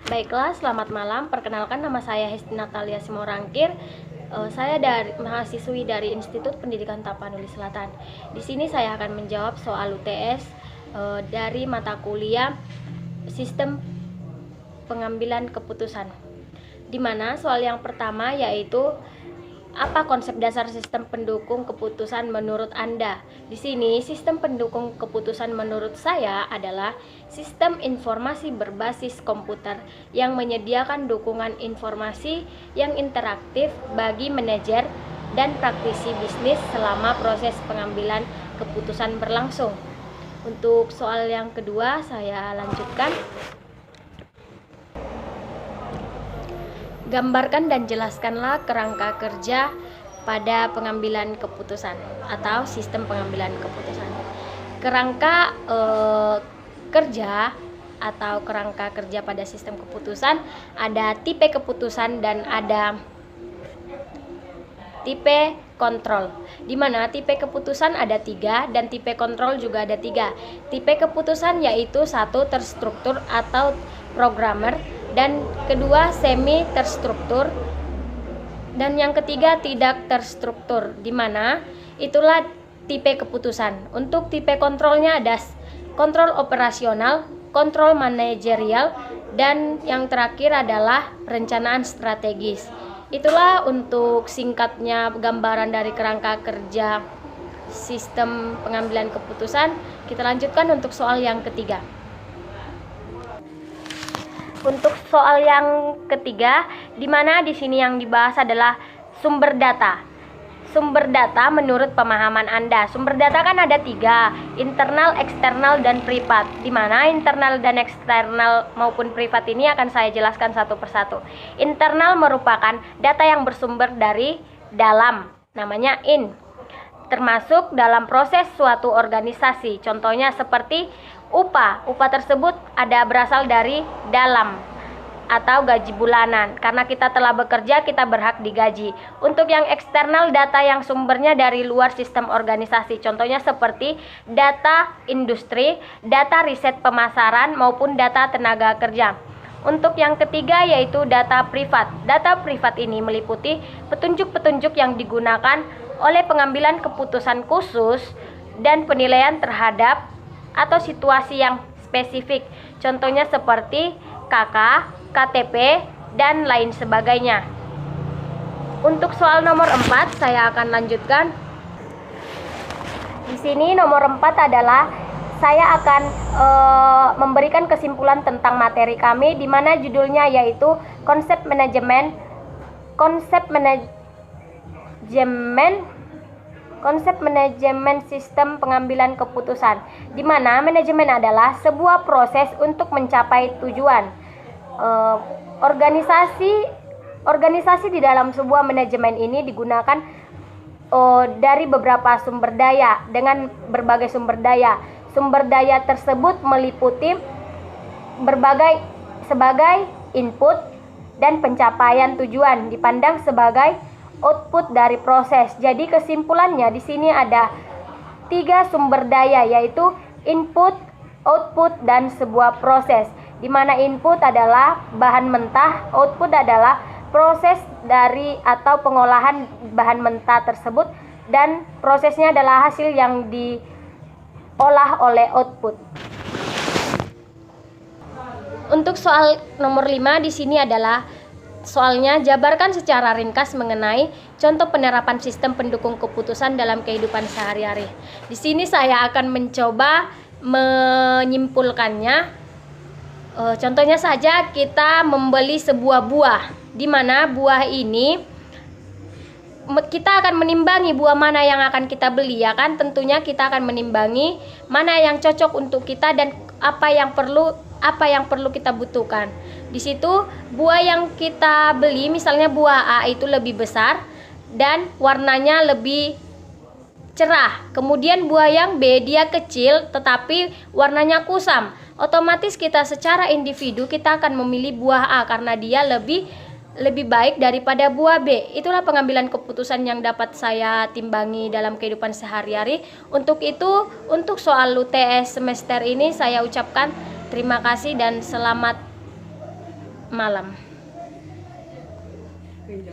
Baiklah, selamat malam. Perkenalkan, nama saya Hesti Natalia Simorangkir. Saya mahasiswi dari Institut Pendidikan Tapanuli Selatan. Di sini saya akan menjawab soal UTS dari mata kuliah Sistem Pengambilan Keputusan. Di mana soal yang pertama yaitu apa konsep dasar sistem pendukung keputusan menurut Anda? Di sini, sistem pendukung keputusan menurut saya adalah sistem informasi berbasis komputer yang menyediakan dukungan informasi yang interaktif bagi manajer dan praktisi bisnis selama proses pengambilan keputusan berlangsung. Untuk soal yang kedua, saya lanjutkan. Gambarkan dan jelaskanlah kerangka kerja pada pengambilan keputusan atau sistem pengambilan keputusan. Kerangka kerja atau kerangka kerja pada sistem keputusan ada tipe keputusan dan ada tipe kontrol, di mana tipe keputusan ada 3 dan tipe kontrol juga ada 3. Tipe keputusan yaitu 1 terstruktur atau programmer, dan kedua semi terstruktur, dan yang ketiga tidak terstruktur, di mana itulah tipe keputusan. Untuk tipe kontrolnya ada kontrol operasional, kontrol manajerial, dan yang terakhir adalah perencanaan strategis. Itulah untuk singkatnya gambaran dari kerangka kerja sistem pengambilan keputusan. Kita lanjutkan untuk soal yang ketiga. Untuk soal yang ketiga, di mana di sini yang dibahas adalah sumber data. Sumber data menurut pemahaman Anda. Sumber data kan ada 3, internal, eksternal, dan privat. Di mana internal dan eksternal maupun privat ini akan saya jelaskan satu persatu. Internal merupakan data yang bersumber dari dalam, namanya in, termasuk dalam proses suatu organisasi. Contohnya seperti upah. Upah tersebut berasal dari dalam atau gaji bulanan. Karena kita telah bekerja, kita berhak digaji. Untuk yang eksternal, data yang sumbernya dari luar sistem organisasi. Contohnya seperti data industri, data riset pemasaran, maupun data tenaga kerja. Untuk yang ketiga yaitu data privat. Data privat ini meliputi petunjuk-petunjuk yang digunakan oleh pengambilan keputusan khusus dan penilaian terhadap atau situasi yang spesifik. Contohnya seperti KK, KTP, dan lain sebagainya. Untuk soal nomor 4 saya akan lanjutkan. Di sini nomor 4 adalah saya akan memberikan kesimpulan tentang materi kami, di mana judulnya yaitu konsep manajemen sistem pengambilan keputusan, di mana manajemen adalah sebuah proses untuk mencapai tujuan. Organisasi di dalam sebuah manajemen ini digunakan dari beberapa sumber daya dengan berbagai sumber daya. Sumber daya tersebut meliputi sebagai input, dan pencapaian tujuan dipandang sebagai output dari proses. Jadi kesimpulannya di sini ada 3 sumber daya, yaitu input, output, dan sebuah proses. Di mana input adalah bahan mentah, output adalah proses dari atau pengolahan bahan mentah tersebut, dan prosesnya adalah hasil yang diolah oleh output. Untuk soal nomor 5 di sini adalah soalnya jabarkan secara ringkas mengenai contoh penerapan sistem pendukung keputusan dalam kehidupan sehari-hari. Di sini saya akan mencoba menyimpulkannya. Contohnya saja kita membeli sebuah buah, di mana buah ini kita akan menimbangi buah mana yang akan kita beli, ya kan? Tentunya kita akan menimbangi mana yang cocok untuk kita dan apa yang perlu kita butuhkan. Di situ buah yang kita beli, misalnya buah A itu lebih besar dan warnanya lebih cerah. Kemudian buah yang B dia kecil tetapi warnanya kusam. Otomatis kita secara individu kita akan memilih buah A karena dia lebih baik daripada buah B. Itulah pengambilan keputusan yang dapat saya timbangi dalam kehidupan sehari-hari. Untuk itu, untuk soal UTS semester ini saya ucapkan terima kasih dan selamat malam.